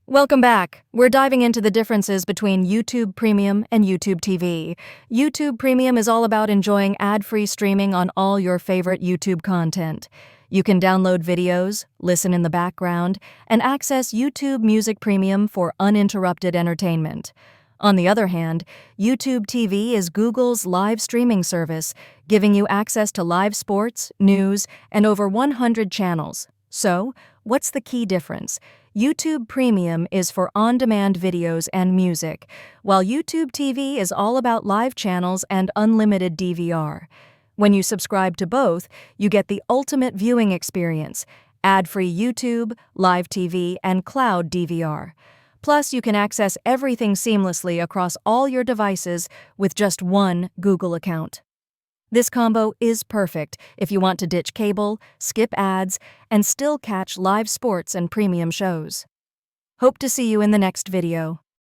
Welcome back. We're diving into the differences between YouTube Premium and YouTube TV. YouTube Premium is all about enjoying ad-free streaming on all your favorite YouTube content. You can download videos, listen in the background, and access YouTube Music Premium for uninterrupted entertainment. On the other hand, YouTube TV is Google's live streaming service, giving you access to live sports, news, and over 100 channels. So, what's the key difference? YouTube Premium is for on-demand videos and music, while YouTube TV is all about live channels and unlimited DVR. When you subscribe to both, you get the ultimate viewing experience: ad-free YouTube, live TV, and cloud DVR. Plus, you can access everything seamlessly across all your devices with just one Google account. This combo is perfect if you want to ditch cable, skip ads, and still catch live sports and premium shows. Hope to see you in the next video.